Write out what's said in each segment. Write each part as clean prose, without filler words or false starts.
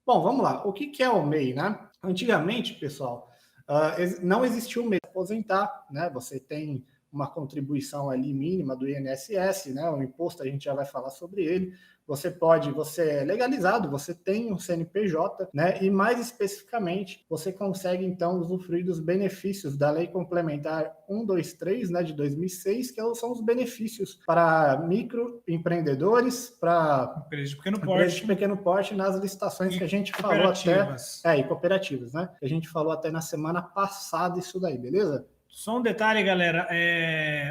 Bom, vamos lá. O que é o MEI, né? Antigamente, pessoal, não existia o MEI para aposentar, né? Você tem uma contribuição ali mínima do INSS, né? O imposto a gente já vai falar sobre ele. Você é legalizado, você tem um CNPJ, né? E mais especificamente, você consegue então usufruir dos benefícios da Lei Complementar 123, né, de 2006, são os benefícios para microempreendedores, para empresas de pequeno porte nas licitações que a gente falou até, e cooperativas, né? Que a gente falou até na semana passada isso daí, beleza? Só um detalhe, galera.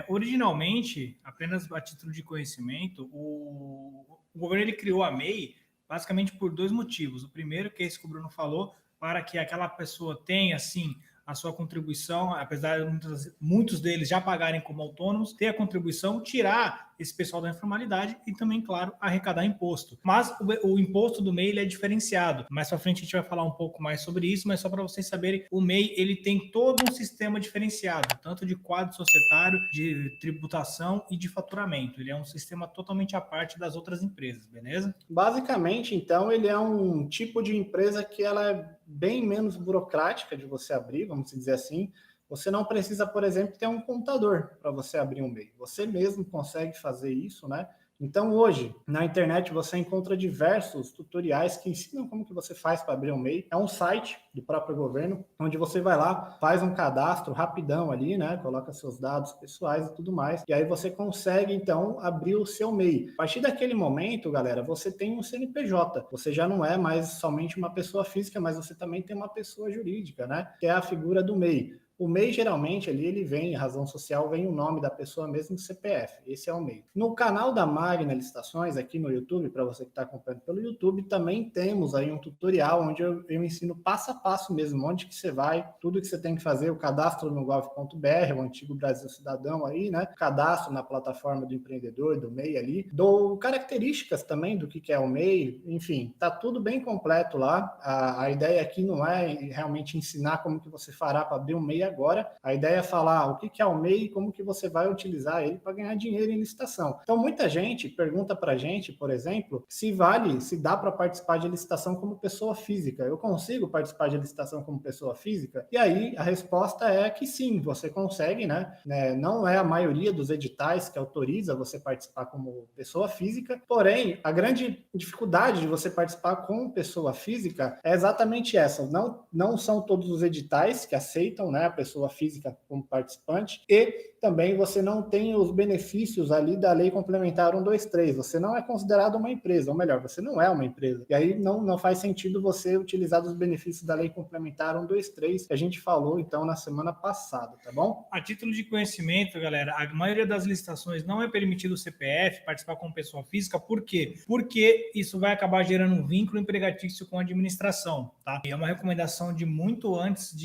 Originalmente, apenas a título de conhecimento, o governo ele criou a MEI basicamente por dois motivos. O primeiro, que é esse que o Bruno falou, para que aquela pessoa tenha, assim, a sua contribuição, apesar de muitos deles já pagarem como autônomos, ter a contribuição, tirar esse pessoal da informalidade e também, claro, arrecadar imposto. Mas o imposto do MEI ele é diferenciado. Mais para frente a gente vai falar um pouco mais sobre isso, mas só para vocês saberem, o MEI ele tem todo um sistema diferenciado, tanto de quadro societário, de tributação e de faturamento. Ele é um sistema totalmente à parte das outras empresas, beleza? Basicamente, então, ele é um tipo de empresa que ela é bem menos burocrática de você abrir, vamos dizer assim. Você não precisa, por exemplo, ter um contador para você abrir um MEI. Você mesmo consegue fazer isso, né? Então, hoje, na internet, você encontra diversos tutoriais que ensinam como que você faz para abrir um MEI. É um site do próprio governo, onde você vai lá, faz um cadastro rapidão ali, né? Coloca seus dados pessoais e tudo mais. E aí você consegue, então, abrir o seu MEI. A partir daquele momento, galera, você tem um CNPJ. Você já não é mais somente uma pessoa física, mas você também tem uma pessoa jurídica, né? Que é a figura do MEI. O MEI, geralmente, ali ele vem, razão social, vem o nome da pessoa mesmo, CPF. Esse é o MEI. No canal da Magna Licitações, aqui no YouTube, para você que está acompanhando pelo YouTube, também temos aí um tutorial onde eu ensino passo a passo mesmo, onde que você vai, tudo que você tem que fazer, o cadastro no gov.br, o antigo Brasil Cidadão aí, né? Cadastro na plataforma do empreendedor, do MEI ali. Dou características também do que é o MEI, enfim, tá tudo bem completo lá. A ideia aqui não é realmente ensinar como que você fará para abrir um MEI agora. A ideia é falar o que é o MEI e como que você vai utilizar ele para ganhar dinheiro em licitação. Então, muita gente pergunta para a gente, por exemplo, se dá para participar de licitação como pessoa física. Eu consigo participar de licitação como pessoa física? E aí, a resposta é que sim, você consegue, né? Não é a maioria dos editais que autoriza você participar como pessoa física, porém, a grande dificuldade de você participar como pessoa física é exatamente essa. Não são todos os editais que aceitam, né, a pessoa física como participante, e também você não tem os benefícios ali da Lei Complementar 123. Você não é considerado uma empresa, ou melhor, você não é uma empresa. E aí não faz sentido você utilizar os benefícios da Lei Complementar 123, que a gente falou, então, na semana passada, tá bom? A título de conhecimento, galera, a maioria das licitações não é permitido o CPF participar como pessoa física. Por quê? Porque isso vai acabar gerando um vínculo empregatício com a administração, tá? E é uma recomendação de muito antes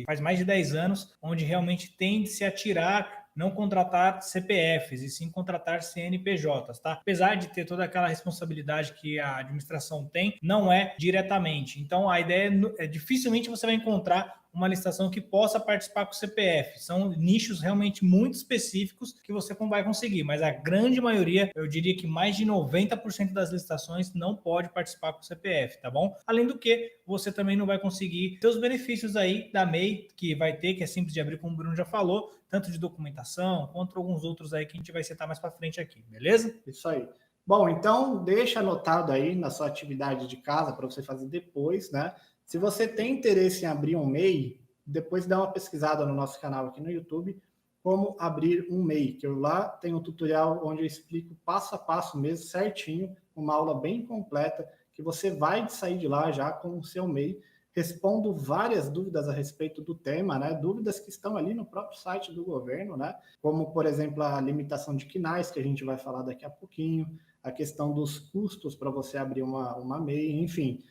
faz mais de 10 anos, onde realmente tende-se a tirar não contratar CPFs e sim contratar CNPJs, tá? Apesar de ter toda aquela responsabilidade que a administração tem, não é diretamente. Então, a ideia é dificilmente você vai encontrar uma licitação que possa participar com o CPF. São nichos realmente muito específicos que você não vai conseguir, mas a grande maioria, eu diria que mais de 90% das licitações não pode participar com o CPF, tá bom? Além do que, você também não vai conseguir ter os benefícios aí da MEI, que vai ter, que é simples de abrir, como o Bruno já falou, tanto de documentação, quanto alguns outros aí que a gente vai citar mais para frente aqui, beleza? Isso aí. Bom, então deixa anotado aí na sua atividade de casa para você fazer depois, né? Se você tem interesse em abrir um MEI, depois dá uma pesquisada no nosso canal aqui no YouTube, como abrir um MEI, que eu lá tenho um tutorial onde eu explico passo a passo mesmo, certinho, uma aula bem completa, que você vai sair de lá já com o seu MEI. Respondo várias dúvidas a respeito do tema, né? Dúvidas que estão ali no próprio site do governo, né? Como, por exemplo, a limitação de quinais, que a gente vai falar daqui a pouquinho, a questão dos custos para você abrir uma MEI, enfim,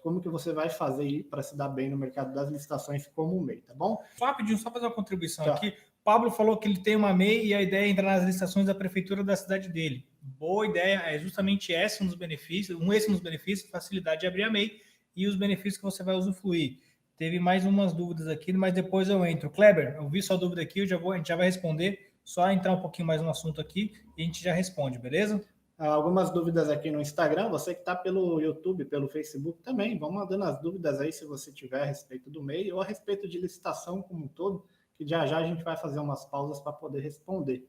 como que você vai fazer para se dar bem no mercado das licitações como MEI, tá bom? Só rapidinho, só fazer uma contribuição aqui. Pablo falou que ele tem uma MEI e a ideia é entrar nas licitações da prefeitura da cidade dele. Boa ideia, é justamente esse um dos benefícios, facilidade de abrir a MEI e os benefícios que você vai usufruir. Teve mais umas dúvidas aqui, mas depois eu entro. Kleber, eu vi sua dúvida aqui, a gente já vai responder. Só entrar um pouquinho mais no assunto aqui e a gente já responde, beleza? algumas dúvidas aqui no Instagram. Você que está pelo YouTube, pelo Facebook também, vão mandando as dúvidas aí se você tiver a respeito do MEI ou a respeito de licitação como um todo, que já a gente vai fazer umas pausas para poder responder,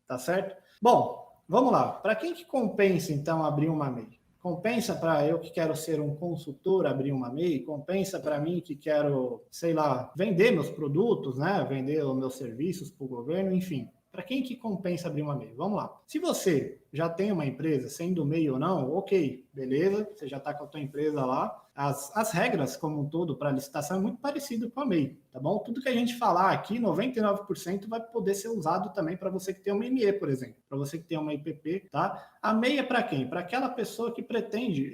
tá certo? Bom, vamos lá. Para quem que compensa, então, abrir uma MEI? Compensa para eu que quero ser um consultor abrir uma MEI? Compensa para mim que quero, sei lá, vender meus produtos, né? Vender os meus serviços para o governo, enfim. Para quem que compensa abrir uma MEI? Vamos lá. Se você já tem uma empresa, sendo MEI ou não, ok, beleza, você já está com a tua empresa lá. As regras, como um todo, para licitação é muito parecido com a MEI, tá bom? Tudo que a gente falar aqui, 99% vai poder ser usado também para você que tem uma ME, por exemplo, para você que tem uma IPP, tá? A MEI é para quem? Para aquela pessoa que pretende,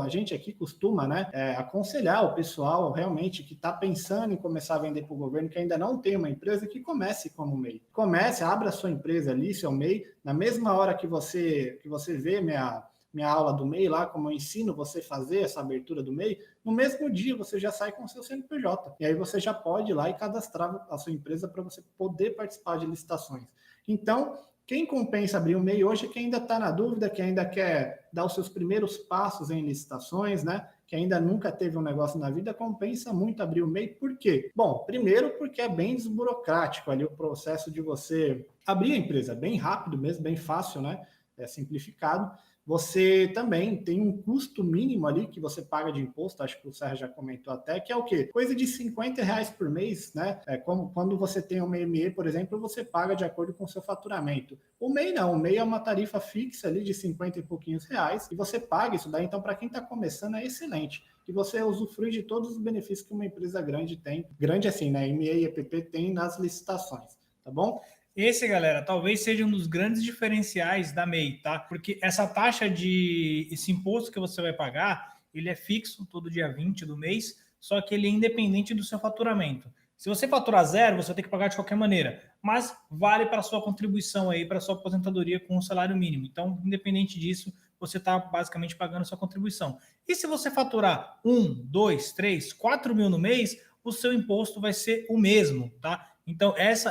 a gente aqui costuma, né, aconselhar o pessoal realmente que está pensando em começar a vender para o governo, que ainda não tem uma empresa, que comece como MEI. Comece, abra a sua empresa ali, seu MEI, na mesma hora que você vê minha aula do MEI lá, como eu ensino você a fazer essa abertura do MEI, no mesmo dia você já sai com o seu CNPJ. E aí você já pode ir lá e cadastrar a sua empresa para você poder participar de licitações. Então, quem compensa abrir o MEI hoje é quem ainda está na dúvida, que ainda quer dar os seus primeiros passos em licitações, né? Que ainda nunca teve um negócio na vida, compensa muito abrir o MEI. Por quê? Bom, primeiro porque é bem desburocrático ali o processo de você abrir a empresa, bem rápido mesmo, bem fácil, né? É simplificado. Você também tem um custo mínimo ali que você paga de imposto, acho que o Serra já comentou até, que é o quê? Coisa de R$50 por mês, né? Como quando você tem uma ME, por exemplo, você paga de acordo com o seu faturamento. O MEI não, o MEI é uma tarifa fixa ali de 50 e pouquinhos reais e você paga isso daí, então para quem está começando é excelente. E você usufrui de todos os benefícios que uma empresa grande tem, grande assim, né? ME e EPP tem nas licitações, tá bom? Esse, galera, talvez seja um dos grandes diferenciais da MEI, tá? Porque esse imposto que você vai pagar, ele é fixo todo dia 20 do mês, só que ele é independente do seu faturamento. Se você faturar zero, você tem que pagar de qualquer maneira, mas vale para a sua contribuição aí, para a sua aposentadoria com o salário mínimo. Então, independente disso, você está basicamente pagando a sua contribuição. E se você faturar 1, 2, 3, 4 mil no mês, o seu imposto vai ser o mesmo, tá? Então, esse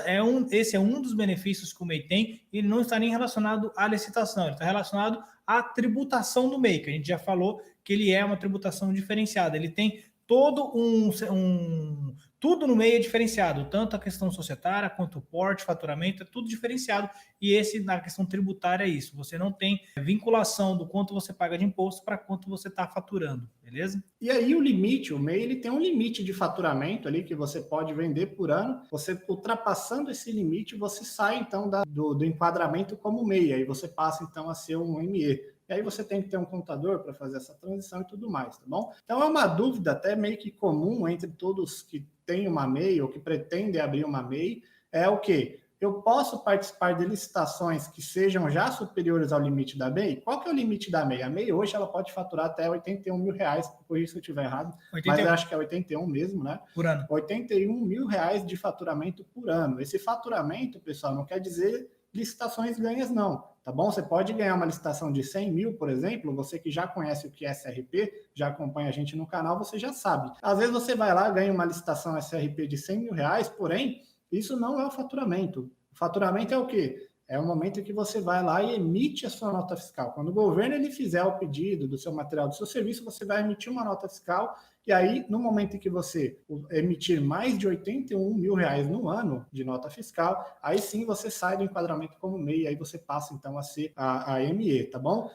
é um dos benefícios que o MEI tem, e ele não está nem relacionado à licitação, ele está relacionado à tributação do MEI, que a gente já falou que ele é uma tributação diferenciada, ele tem todo tudo no MEI é diferenciado, tanto a questão societária quanto o porte, faturamento, é tudo diferenciado, e esse na questão tributária é isso, você não tem vinculação do quanto você paga de imposto para quanto você está faturando, beleza? E aí o limite, o MEI, ele tem um limite de faturamento ali que você pode vender por ano, você ultrapassando esse limite, você sai então do enquadramento como MEI, aí você passa então a ser um ME. E aí você tem que ter um contador para fazer essa transição e tudo mais, tá bom? Então é uma dúvida até meio que comum entre todos que têm uma MEI ou que pretendem abrir uma MEI, é o quê? Eu posso participar de licitações que sejam já superiores ao limite da MEI? Qual que é o limite da MEI? A MEI hoje ela pode faturar até R$81 mil, por isso se eu estiver errado, 81. Mas eu acho que é 81 mesmo, né? Por ano. R$81 mil de faturamento por ano. Esse faturamento, pessoal, não quer dizer licitações ganhas, não. Tá bom? Você pode ganhar uma licitação de 100 mil, por exemplo, você que já conhece o que é SRP, já acompanha a gente no canal, você já sabe. Às vezes você vai lá, ganha uma licitação SRP de 100 mil reais, porém, isso não é o faturamento. O faturamento é o quê? É o momento que você vai lá e emite a sua nota fiscal. Quando o governo ele fizer o pedido do seu material, do seu serviço, você vai emitir uma nota fiscal. E aí, no momento em que você emitir mais de R$81 mil no ano de nota fiscal, aí sim você sai do enquadramento como MEI, aí você passa então a ser a ME, tá bom?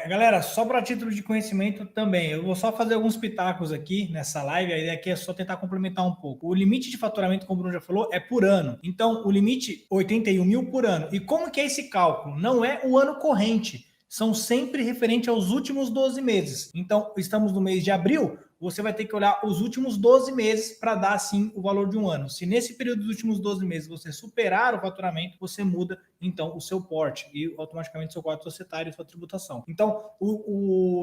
Galera, só para título de conhecimento também, eu vou só fazer alguns pitacos aqui nessa live, a ideia aqui é só tentar complementar um pouco. O limite de faturamento, como o Bruno já falou, é por ano. Então, o limite 81 mil por ano. E como que é esse cálculo? Não é o ano corrente, são sempre referente aos últimos 12 meses. Então, estamos no mês de abril, você vai ter que olhar os últimos 12 meses para dar, sim, o valor de um ano. Se nesse período dos últimos 12 meses você superar o faturamento, você muda, então, o seu porte e automaticamente o seu quadro societário e sua tributação. Então,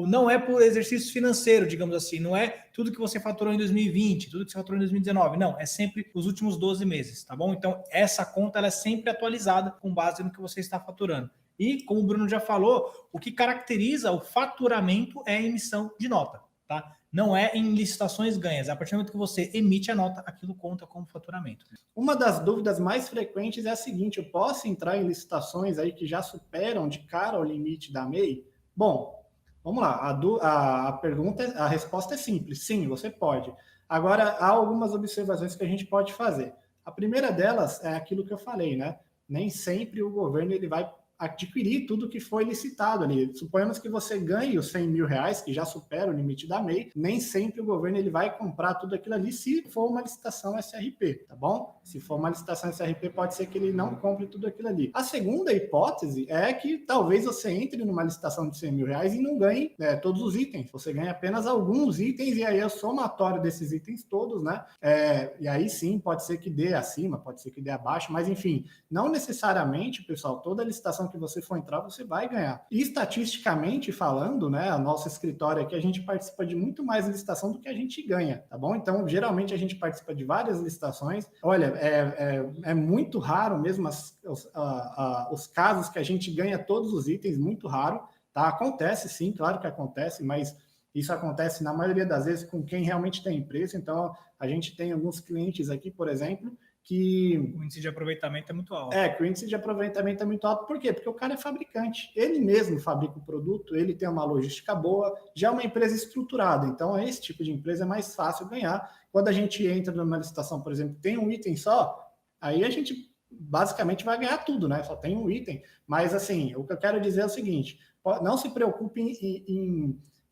não é por exercício financeiro, digamos assim, não é tudo que você faturou em 2020, tudo que você faturou em 2019, não, é sempre os últimos 12 meses, tá bom? Então, essa conta ela é sempre atualizada com base no que você está faturando. E, como o Bruno já falou, o que caracteriza o faturamento é a emissão de nota. Tá? Não é em licitações ganhas. A partir do momento que você emite a nota, aquilo conta como faturamento. Uma das dúvidas mais frequentes é a seguinte: eu posso entrar em licitações aí que já superam de cara o limite da MEI? Bom, vamos lá. A pergunta, a resposta é simples. Sim, você pode. Agora, há algumas observações que a gente pode fazer. A primeira delas é aquilo que eu falei, né? Nem sempre o governo ele vai adquirir tudo que foi licitado ali. Suponhamos que você ganhe os 100 mil reais, que já supera o limite da MEI, nem sempre o governo ele vai comprar tudo aquilo ali se for uma licitação SRP, tá bom? Se for uma licitação SRP, pode ser que ele não compre tudo aquilo ali. A segunda hipótese é que talvez você entre numa licitação de 100 mil reais e não ganhe todos os itens. Você ganha apenas alguns itens e aí é o somatório desses itens todos, né? E aí sim, pode ser que dê acima, pode ser que dê abaixo, mas enfim, não necessariamente, pessoal, toda licitação que você for entrar, você vai ganhar. E estatisticamente falando, né, a nosso escritório aqui, a gente participa de muito mais licitação do que a gente ganha, tá bom? Então, geralmente a gente participa de várias licitações. Olha, é muito raro mesmo os casos que a gente ganha todos os itens, muito raro, tá? Acontece sim, claro que acontece, mas isso acontece na maioria das vezes com quem realmente tem preço. Então, a gente tem alguns clientes aqui, por exemplo, que o índice de aproveitamento é muito alto. Que o índice de aproveitamento é muito alto. Por quê? Porque o cara é fabricante. Ele mesmo fabrica o produto, ele tem uma logística boa, já é uma empresa estruturada. Então, esse tipo de empresa é mais fácil ganhar. Quando a gente entra numa licitação, por exemplo, tem um item só, aí a gente basicamente vai ganhar tudo, né? Só tem um item. Mas, assim, o que eu quero dizer é o seguinte, não se preocupe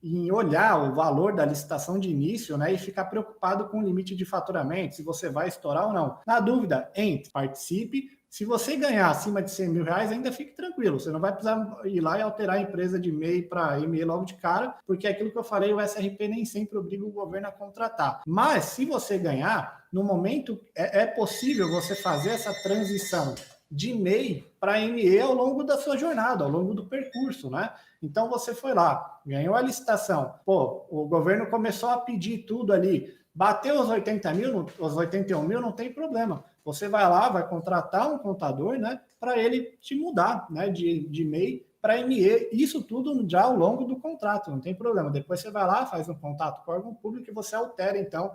em olhar o valor da licitação de início, né, e ficar preocupado com o limite de faturamento, se você vai estourar ou não. Na dúvida, entre, participe. Se você ganhar acima de 100 mil reais, ainda fique tranquilo. Você não vai precisar ir lá e alterar a empresa de MEI para ME logo de cara, porque é aquilo que eu falei, o SRP nem sempre obriga o governo a contratar. Mas, se você ganhar, no momento, é possível você fazer essa transição de MEI para ME ao longo da sua jornada, ao longo do percurso, né? Então você foi lá, ganhou a licitação, o governo começou a pedir tudo ali, bateu os 80 mil, os 81 mil, não tem problema. Você vai lá, vai contratar um contador, né, para ele te mudar, né, de MEI para ME, isso tudo já ao longo do contrato, não tem problema. Depois você vai lá, faz um contato com o órgão público e você altera, então,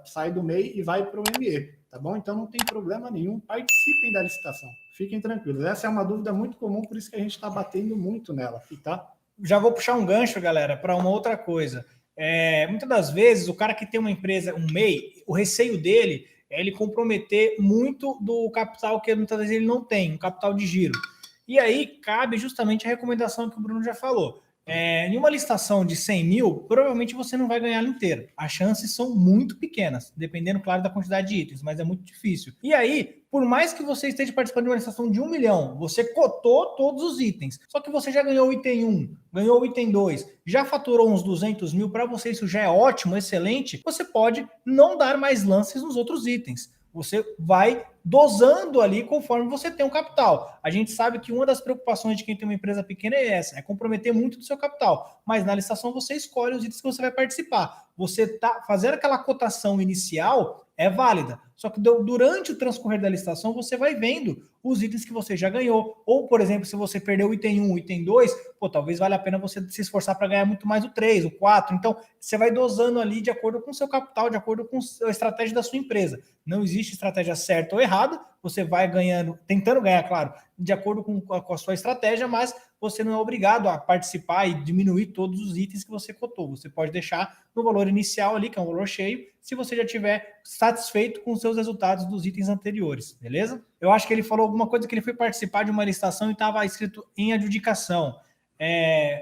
sai do MEI e vai para o ME, tá bom? Então não tem problema nenhum, participem da licitação, fiquem tranquilos. Essa é uma dúvida muito comum, por isso que a gente está batendo muito nela, tá? Já vou puxar um gancho, galera, para uma outra coisa. Muitas das vezes, o cara que tem uma empresa, um MEI, o receio dele é ele comprometer muito do capital que muitas vezes ele não tem, um capital de giro. E aí cabe justamente a recomendação que o Bruno já falou. Em uma licitação de 100 mil, provavelmente você não vai ganhar ela inteira. As chances são muito pequenas, dependendo, claro, da quantidade de itens, mas é muito difícil. E aí, por mais que você esteja participando de uma licitação de 1 milhão, você cotou todos os itens, só que você já ganhou o item 1, ganhou o item 2, já faturou uns 200 mil, para você isso já é ótimo, excelente, você pode não dar mais lances nos outros itens. Você vai dosando ali conforme você tem um capital. A gente sabe que uma das preocupações de quem tem uma empresa pequena é essa, é comprometer muito do seu capital. Mas na licitação você escolhe os itens que você vai participar. Você tá fazendo aquela cotação inicial é válida. Só que durante o transcorrer da licitação você vai vendo os itens que você já ganhou. Ou, por exemplo, se você perdeu o item 1, o item 2, talvez valha a pena você se esforçar para ganhar muito mais o 3, o 4. Então, você vai dosando ali de acordo com o seu capital, de acordo com a estratégia da sua empresa. Não existe estratégia certa ou errada, você vai ganhando, tentando ganhar, claro, de acordo com a sua estratégia, mas você não é obrigado a participar e diminuir todos os itens que você cotou. Você pode deixar no valor inicial ali, que é um valor cheio, se você já estiver satisfeito com os seus resultados dos itens anteriores, beleza? Eu acho que ele falou alguma coisa que ele foi participar de uma licitação e estava escrito em adjudicação.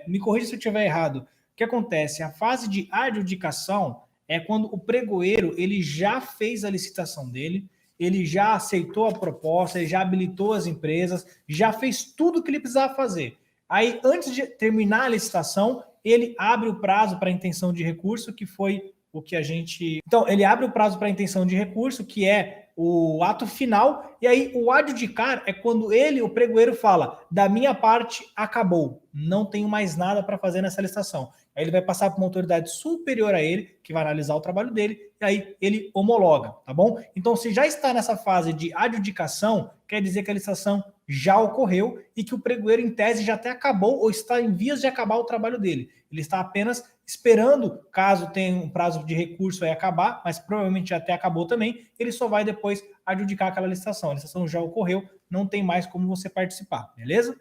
Me corrija se eu estiver errado. O que acontece? A fase de adjudicação é quando o pregoeiro ele já fez a licitação dele, ele já aceitou a proposta, ele já habilitou as empresas, já fez tudo o que ele precisava fazer. Aí, antes de terminar a licitação, ele abre o prazo para intenção de recurso, que foi o que a gente... Então, ele abre o prazo para intenção de recurso, que é o ato final, E aí o adjudicar é quando o pregoeiro fala, da minha parte acabou, não tenho mais nada para fazer nessa licitação. Aí ele vai passar para uma autoridade superior a ele, que vai analisar o trabalho dele, e aí ele homologa, tá bom? Então, se já está nessa fase de adjudicação, quer dizer que a licitação já ocorreu e que o pregoeiro, em tese, já até acabou ou está em vias de acabar o trabalho dele. Ele está apenas esperando, caso tenha um prazo de recurso aí acabar, mas provavelmente já até acabou também, ele só vai depois adjudicar aquela licitação. A licitação já ocorreu, não tem mais como você participar, beleza?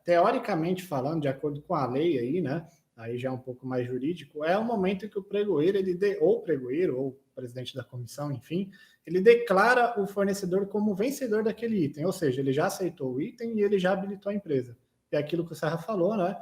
Teoricamente falando, de acordo com a lei aí, né? Aí já é um pouco mais jurídico, é o momento em que o pregoeiro, ou o pregoeiro, ou o presidente da comissão, enfim, ele declara o fornecedor como vencedor daquele item, ou seja, ele já aceitou o item e ele já habilitou a empresa. É aquilo que o Serra falou, né?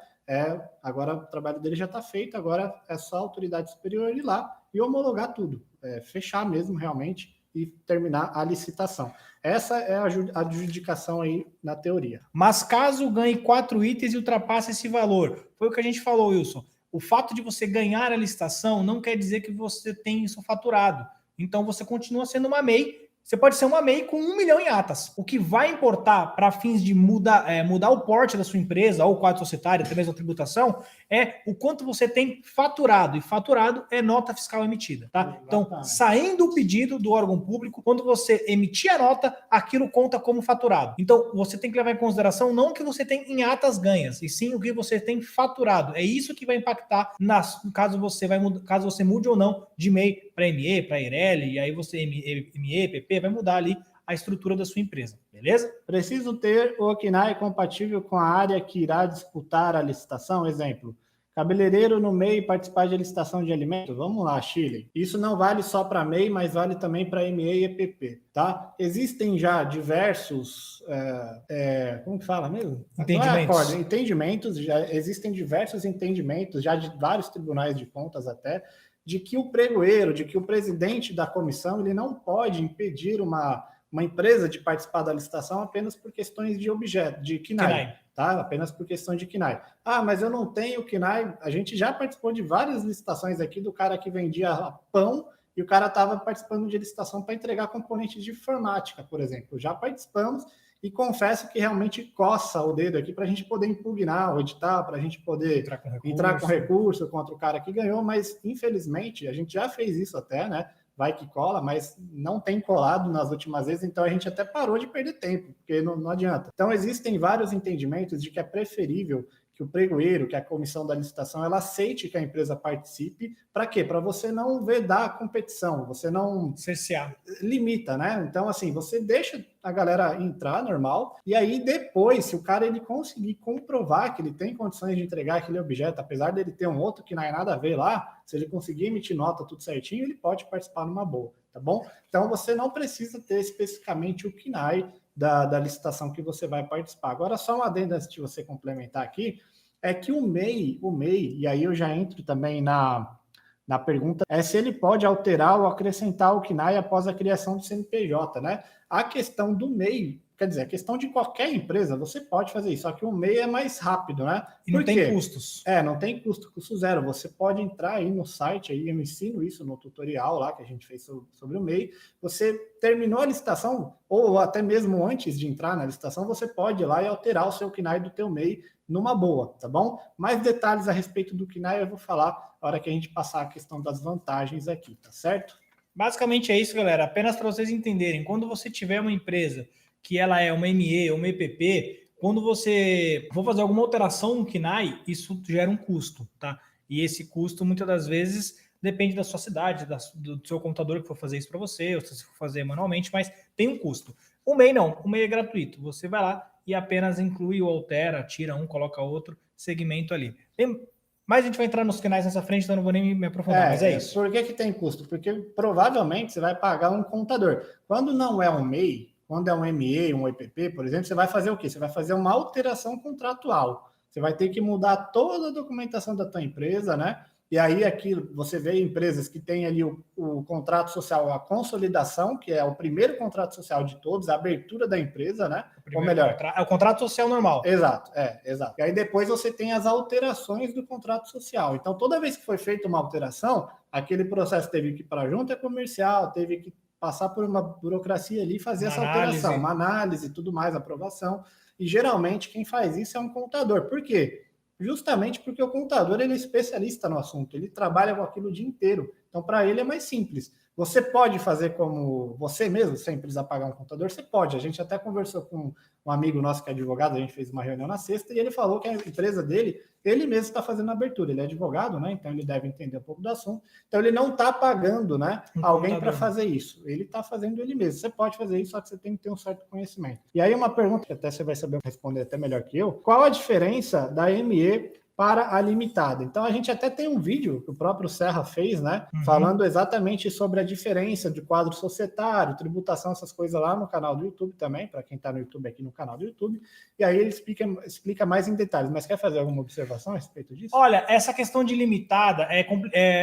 Agora o trabalho dele já está feito, agora é só a autoridade superior ir lá e homologar tudo, fechar mesmo realmente e terminar a licitação. Essa é a adjudicação aí na teoria. Mas caso ganhe 4 itens e ultrapasse esse valor, foi o que a gente falou, Wilson. O fato de você ganhar a licitação não quer dizer que você tem isso faturado. Então você continua sendo uma MEI. Você pode ser uma MEI com 1 milhão em atas. O que vai importar para fins de mudar o porte da sua empresa ou quadro societário, até mesmo a tributação, é o quanto você tem faturado. E faturado é nota fiscal emitida, tá? Então, saindo o pedido do órgão público, quando você emitir a nota, aquilo conta como faturado. Então, você tem que levar em consideração não o que você tem em atas ganhas, e sim o que você tem faturado. É isso que vai impactar caso você mude ou não de MEI para ME, para IRELI, e aí você ME, PP, vai mudar ali a estrutura da sua empresa, beleza? Preciso ter o CNAE compatível com a área que irá disputar a licitação? Exemplo, cabeleireiro no MEI participar de licitação de alimentos? Vamos lá, Chile. Isso não vale só para MEI, mas vale também para ME e EPP, tá? Existem já diversos, como que fala mesmo? Entendimentos, já existem diversos entendimentos, já de vários tribunais de contas até, de que o pregoeiro, de que o presidente da comissão, ele não pode impedir uma empresa de participar da licitação apenas por questões de objeto, de KNAI, tá? Apenas por questão de KNAI. Ah, mas eu não tenho KNAI. A gente já participou de várias licitações aqui do cara que vendia pão e o cara estava participando de licitação para entregar componentes de informática, por exemplo. Já participamos e confesso que realmente coça o dedo aqui para a gente poder impugnar o edital, para a gente poder entrar com recurso contra o cara que ganhou, mas infelizmente a gente já fez isso até, né? Vai que cola, mas não tem colado nas últimas vezes, então a gente até parou de perder tempo, porque não adianta. Então existem vários entendimentos de que é preferível que o pregoeiro, que a comissão da licitação, ela aceite que a empresa participe. Para quê? Para você não vedar a competição, você não cercear, limita, né? Então, assim, você deixa a galera entrar normal, e aí depois, se o cara ele conseguir comprovar que ele tem condições de entregar aquele objeto, apesar dele ter um outro que não é nada a ver lá, se ele conseguir emitir nota tudo certinho, ele pode participar numa boa, tá bom? Então, você não precisa ter especificamente o KNAI da licitação que você vai participar. Agora, só um adendo antes de você complementar aqui, é que o MEI, e aí eu já entro também na pergunta, é se ele pode alterar ou acrescentar o KNAI após a criação do CNPJ, né? A questão do MEI, quer dizer, a questão de qualquer empresa, você pode fazer isso, só que o MEI é mais rápido, né? E não tem custos. Não tem custo zero. Você pode entrar aí no site, aí eu ensino isso no tutorial lá que a gente fez sobre o MEI. Você terminou a licitação, ou até mesmo antes de entrar na licitação, você pode ir lá e alterar o seu KNAI do teu MEI numa boa, tá bom? Mais detalhes a respeito do KNAI eu vou falar na hora que a gente passar a questão das vantagens aqui, tá certo? Basicamente é isso, galera. Apenas para vocês entenderem, quando você tiver uma empresa que ela é uma ME, uma EPP, quando você for fazer alguma alteração no KNAI, isso gera um custo, tá? E esse custo, muitas das vezes, depende da sua cidade, do seu computador que for fazer isso para você, ou se você for fazer manualmente, mas tem um custo. O MEI não, o MEI é gratuito. Você vai lá e apenas inclui ou altera, tira um, coloca outro segmento ali. Mas a gente vai entrar nos KNAIs nessa frente, então eu não vou nem me aprofundar, mas é isso. Por que tem custo? Porque provavelmente você vai pagar um contador. Quando não é um MEI, quando é um ME, um EPP, por exemplo, você vai fazer o quê? Você vai fazer uma alteração contratual. Você vai ter que mudar toda a documentação da tua empresa, né? E aí aqui você vê empresas que têm ali o contrato social, a consolidação, que é o primeiro contrato social de todos, a abertura da empresa, né? Ou melhor, é o contrato social normal. Exato. E aí depois você tem as alterações do contrato social. Então, toda vez que foi feita uma alteração, aquele processo teve que ir para a junta comercial, teve que passar por uma burocracia ali e fazer essa alteração, uma análise e tudo mais, aprovação. E geralmente quem faz isso é um contador. Por quê? Justamente porque o contador ele é especialista no assunto, ele trabalha com aquilo o dia inteiro. Então, para ele é mais simples. Você pode fazer como você mesmo, sem precisar pagar um contador? Você pode. A gente até conversou com um amigo nosso que é advogado, a gente fez uma reunião na sexta, e ele falou que a empresa dele, ele mesmo está fazendo a abertura. Ele é advogado, né? Então ele deve entender um pouco do assunto. Então ele não está pagando, né, alguém para fazer isso. Ele está fazendo ele mesmo. Você pode fazer isso, só que você tem que ter um certo conhecimento. E aí uma pergunta que até você vai saber responder até melhor que eu. Qual a diferença da ME para a limitada? Então a gente até tem um vídeo que o próprio Serra fez, né, falando exatamente sobre a diferença de quadro societário, tributação, essas coisas lá no canal do YouTube também, para quem está no YouTube aqui no canal do YouTube, e aí ele explica mais em detalhes. Mas quer fazer alguma observação a respeito disso? Olha, essa questão de limitada,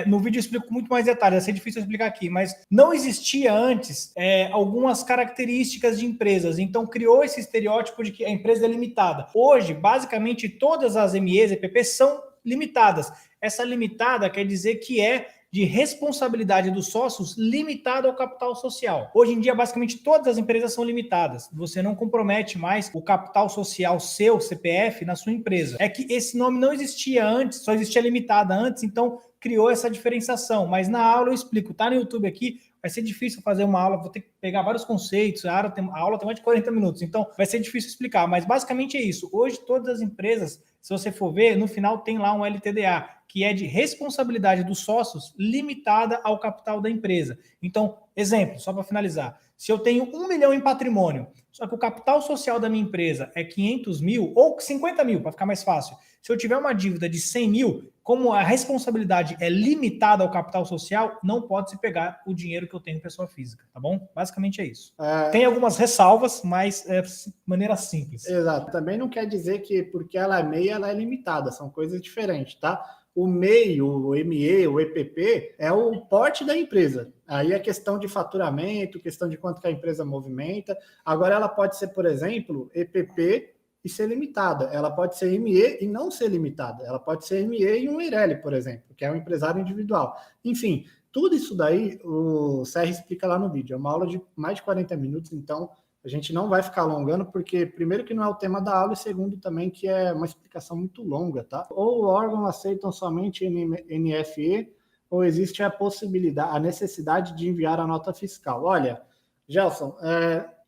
no vídeo eu explico muito mais detalhes, vai ser difícil explicar aqui, mas não existia antes algumas características de empresas, então criou esse estereótipo de que a empresa é limitada. Hoje, basicamente, todas as MEs e EPPs são limitadas. Essa limitada quer dizer que é de responsabilidade dos sócios limitada ao capital social. Hoje em dia, basicamente, todas as empresas são limitadas. Você não compromete mais o capital social seu, CPF, na sua empresa. É que esse nome não existia antes, só existia limitada antes, então criou essa diferenciação. Mas na aula eu explico, tá no YouTube aqui, vai ser difícil fazer uma aula, vou ter que pegar vários conceitos, a aula tem mais de 40 minutos, então vai ser difícil explicar, mas basicamente é isso. Hoje todas as empresas, se você for ver, no final tem lá um LTDA, que é de responsabilidade dos sócios limitada ao capital da empresa. Então, exemplo, só para finalizar, se eu tenho 1 milhão em patrimônio, só que o capital social da minha empresa é 500 mil ou 50 mil, para ficar mais fácil. Se eu tiver uma dívida de 100 mil, como a responsabilidade é limitada ao capital social, não pode se pegar o dinheiro que eu tenho em pessoa física, tá bom? Basicamente é isso. Tem algumas ressalvas, mas é de maneira simples. Exato. Também não quer dizer que porque ela é MEI, ela é limitada. São coisas diferentes, tá? O MEI, o ME, o EPP é o porte da empresa. Aí é questão de faturamento, questão de quanto que a empresa movimenta. Agora ela pode ser, por exemplo, EPP e ser limitada. Ela pode ser ME e não ser limitada. Ela pode ser ME e um Eireli, por exemplo, que é um empresário individual. Enfim, tudo isso daí o Serra explica lá no vídeo. É uma aula de mais de 40 minutos, então a gente não vai ficar alongando, porque primeiro que não é o tema da aula e segundo também que é uma explicação muito longa, tá? Ou o órgão aceitam somente NFE ou existe a possibilidade, a necessidade de enviar a nota fiscal. Olha, Gelson,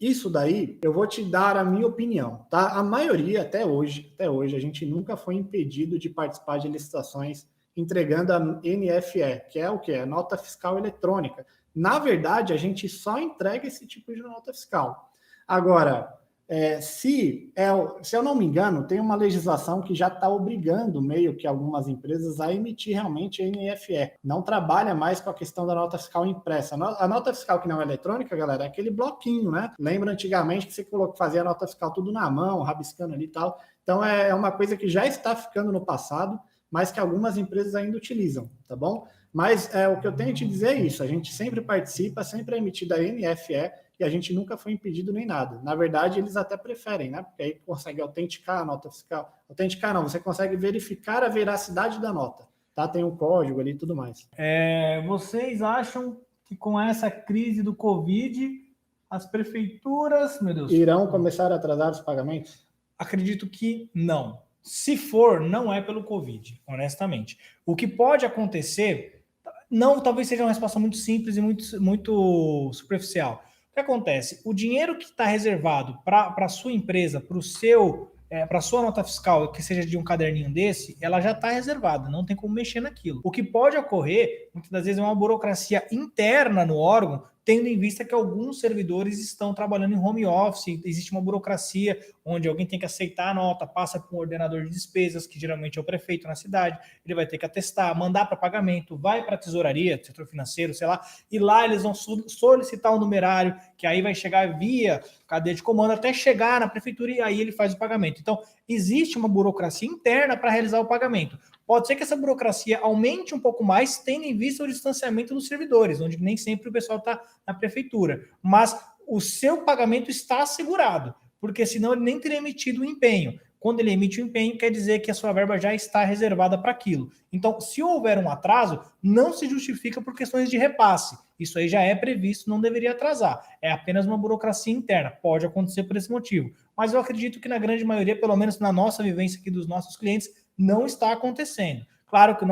isso daí eu vou te dar a minha opinião, tá? A maioria, até hoje, a gente nunca foi impedido de participar de licitações entregando a NFE, que é o quê? A nota fiscal eletrônica. Na verdade, a gente só entrega esse tipo de nota fiscal. Agora, se eu não me engano, tem uma legislação que já está obrigando meio que algumas empresas a emitir realmente a NFE. Não trabalha mais com a questão da nota fiscal impressa. A nota fiscal que não é eletrônica, galera, é aquele bloquinho, né? Lembra antigamente que você fazia a nota fiscal tudo na mão, rabiscando ali e tal. Então, é uma coisa que já está ficando no passado, mas que algumas empresas ainda utilizam, tá bom? Mas o que eu tenho a te dizer é isso, a gente sempre participa, sempre é emitida a NFE, e a gente nunca foi impedido nem nada. Na verdade, eles até preferem, né? Porque aí consegue autenticar a nota fiscal. Autenticar não, você consegue verificar a veracidade da nota, tá? Tem um código ali e tudo mais. Vocês acham que com essa crise do Covid, as prefeituras, meu Deus, irão começar a atrasar os pagamentos? Acredito que não. Se for, não é pelo Covid, honestamente. O que pode acontecer, não, talvez seja uma resposta muito simples e muito superficial. O que acontece? O dinheiro que está reservado para a sua empresa, para a sua nota fiscal, que seja de um caderninho desse, ela já está reservada, não tem como mexer naquilo. O que pode ocorrer, muitas das vezes, é uma burocracia interna no órgão, tendo em vista que alguns servidores estão trabalhando em home office, existe uma burocracia onde alguém tem que aceitar a nota, passa por um ordenador de despesas, que geralmente é o prefeito na cidade, ele vai ter que atestar, mandar para pagamento, vai para a tesouraria, setor financeiro, sei lá, e lá eles vão solicitar o numerário, que aí vai chegar via cadeia de comando até chegar na prefeitura e aí ele faz o pagamento. Então, existe uma burocracia interna para realizar o pagamento. Pode ser que essa burocracia aumente um pouco mais, tendo em vista o distanciamento dos servidores, onde nem sempre o pessoal está na prefeitura. Mas o seu pagamento está assegurado, porque senão ele nem teria emitido o empenho. Quando ele emite o empenho, quer dizer que a sua verba já está reservada para aquilo. Então, se houver um atraso, não se justifica por questões de repasse. Isso aí já é previsto, não deveria atrasar. É apenas uma burocracia interna. Pode acontecer por esse motivo. Mas eu acredito que na grande maioria, pelo menos na nossa vivência aqui dos nossos clientes, não está acontecendo. Claro que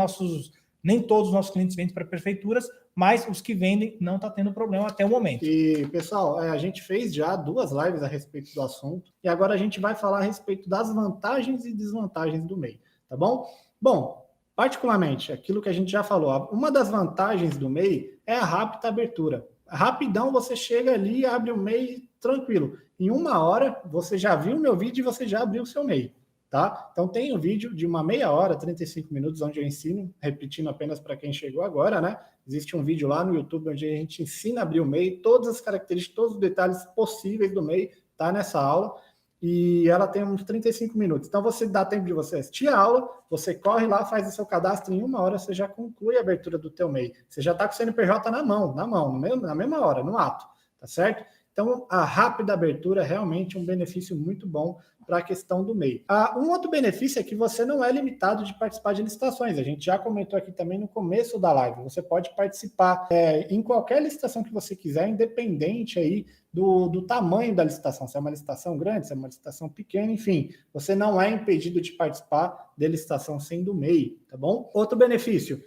nem todos os nossos clientes vendem para prefeituras, mas os que vendem não está tendo problema até o momento. E, pessoal, a gente fez já 2 lives a respeito do assunto e agora a gente vai falar a respeito das vantagens e desvantagens do MEI, tá bom? Bom, particularmente, aquilo que a gente já falou, uma das vantagens do MEI é a rápida abertura. Rapidão, você chega ali e abre o MEI tranquilo. Em 1 hora, você já viu o meu vídeo e você já abriu o seu MEI. Tá? Então tem um vídeo de uma meia hora, 35 minutos, onde eu ensino, repetindo apenas para quem chegou agora, né? Existe um vídeo lá no YouTube onde a gente ensina a abrir o MEI, todas as características, todos os detalhes possíveis do MEI, tá nessa aula, e ela tem uns 35 minutos. Então você dá tempo de você assistir a aula, você corre lá, faz o seu cadastro, em 1 hora você já conclui a abertura do teu MEI. Você já está com o CNPJ na mão, na mesma hora, no ato, tá certo? Então, a rápida abertura é realmente um benefício muito bom para a questão do MEI. Um outro benefício é que você não é limitado de participar de licitações. A gente já comentou aqui também no começo da live. Você pode participar em qualquer licitação que você quiser, independente aí do tamanho da licitação. Se é uma licitação grande, se é uma licitação pequena, enfim. Você não é impedido de participar de licitação sendo MEI, tá bom? Outro benefício,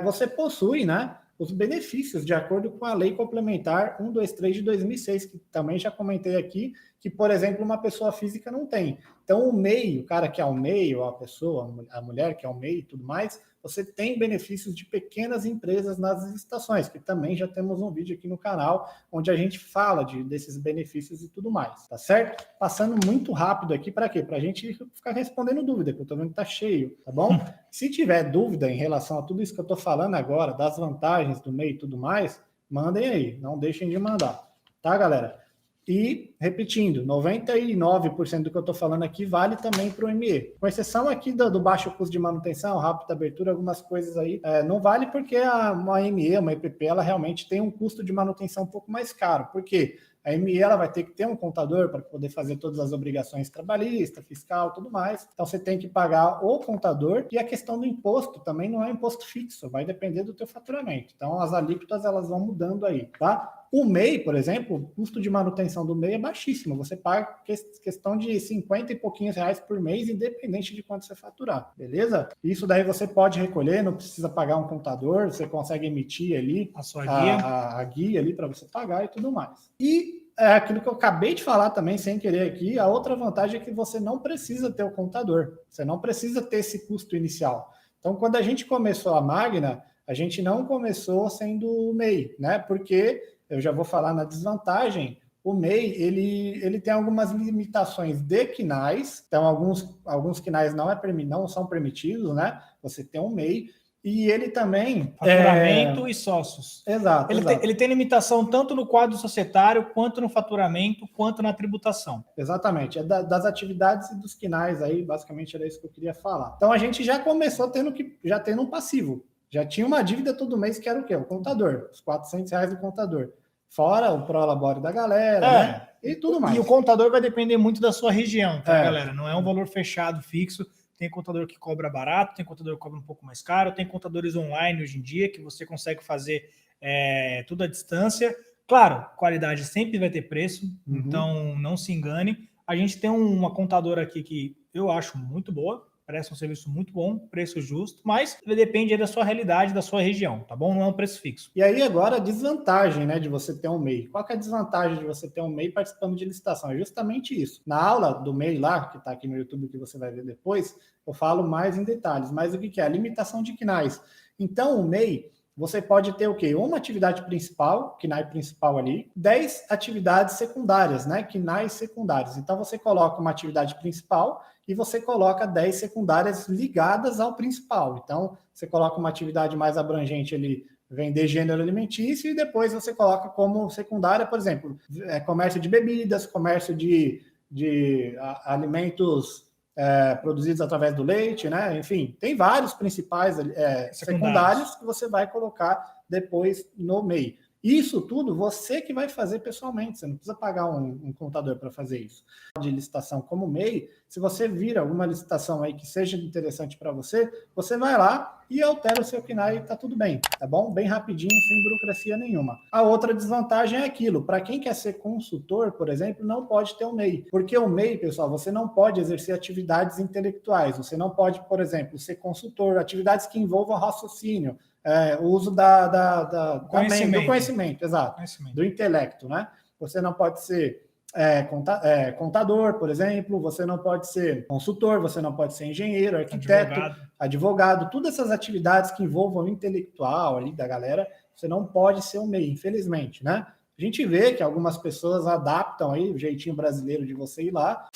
você possui, né, os benefícios de acordo com a Lei Complementar 123 de 2006, que também já comentei aqui, que, por exemplo, uma pessoa física não tem. Então, o MEI, o cara que é o MEI, ou a pessoa, a mulher que é o MEI e tudo mais, você tem benefícios de pequenas empresas nas licitações, que também já temos um vídeo aqui no canal, onde a gente fala desses benefícios e tudo mais, tá certo? Passando muito rápido aqui, para quê? Para a gente ficar respondendo dúvida, que eu tô vendo que tá cheio, tá bom? Se tiver dúvida em relação a tudo isso que eu tô falando agora, das vantagens do MEI e tudo mais, mandem aí, não deixem de mandar, tá, galera? E, repetindo, 99% do que eu estou falando aqui vale também para o ME. Com exceção aqui do baixo custo de manutenção, rápida abertura, algumas coisas aí, não vale porque uma ME, uma EPP, ela realmente tem um custo de manutenção um pouco mais caro. Por quê? A ME ela vai ter que ter um contador para poder fazer todas as obrigações trabalhistas, fiscal, tudo mais. Então você tem que pagar o contador, e a questão do imposto também não é imposto fixo, vai depender do teu faturamento. Então as alíquotas elas vão mudando aí, tá? O MEI, por exemplo, o custo de manutenção do MEI é baixíssimo. Você paga questão de 50 e pouquinhos reais por mês, independente de quanto você faturar, beleza? Isso daí você pode recolher, não precisa pagar um contador, você consegue emitir ali a sua guia, a guia ali para você pagar e tudo mais. E aquilo que eu acabei de falar também, sem querer aqui, a outra vantagem é que você não precisa ter o contador, você não precisa ter esse custo inicial. Então, quando a gente começou a Magna, a gente não começou sendo o MEI, né? Porque eu já vou falar na desvantagem, o MEI, ele tem algumas limitações de quinais, então alguns quinais não são permitidos, né? Você tem um MEI, e ele também... Faturamento e sócios. Exato, ele tem limitação tanto no quadro societário, quanto no faturamento, quanto na tributação. Exatamente, é das atividades e dos quinais aí, basicamente era isso que eu queria falar. Então a gente já começou tendo um passivo, já tinha uma dívida todo mês que era o quê? O contador, os R$400 do contador. Fora o prolabore da galera, né? E tudo mais. E o contador vai depender muito da sua região, tá, galera? Não é um valor fechado, fixo. Tem contador que cobra barato, tem contador que cobra um pouco mais caro, tem contadores online hoje em dia que você consegue fazer tudo à distância. Claro, qualidade sempre vai ter preço, então não se engane. A gente tem uma contadora aqui que eu acho muito boa, presta um serviço muito bom, preço justo, mas depende da sua realidade, da sua região, tá bom? Não é um preço fixo. E aí agora a desvantagem, né, de você ter um MEI. Qual que é a desvantagem de você ter um MEI participando de licitação? É justamente isso. Na aula do MEI lá, que está aqui no YouTube, que você vai ver depois, eu falo mais em detalhes. Mas o que é? A limitação de quinais. Então o MEI, você pode ter o quê? Uma atividade principal, KNAI principal ali, 10 atividades secundárias, né? KNAIs secundários. Então você coloca uma atividade principal e você coloca 10 secundárias ligadas ao principal. Então você coloca uma atividade mais abrangente ali, vender gênero alimentício, e depois você coloca como secundária, por exemplo, comércio de bebidas, comércio de alimentos produzidos através do leite, né? Enfim, tem vários principais secundários que você vai colocar depois no MEI. Isso tudo você que vai fazer pessoalmente, você não precisa pagar um contador para fazer isso. De licitação como MEI, se você vira alguma licitação aí que seja interessante para você, você vai lá e altera o seu KNAI e tá tudo bem, tá bom? Bem rapidinho, sem burocracia nenhuma. A outra desvantagem é aquilo, para quem quer ser consultor, por exemplo, não pode ter o MEI, porque o MEI, pessoal, você não pode exercer atividades intelectuais, você não pode, por exemplo, ser consultor, atividades que envolvam raciocínio, o uso do conhecimento, exato, do intelecto, né? Você não pode ser contador, por exemplo, você não pode ser consultor, você não pode ser engenheiro, arquiteto, advogado, todas essas atividades que envolvam o intelectual ali da galera, você não pode ser um MEI, infelizmente, né? A gente vê que algumas pessoas adaptam aí o jeitinho brasileiro de você ir lá,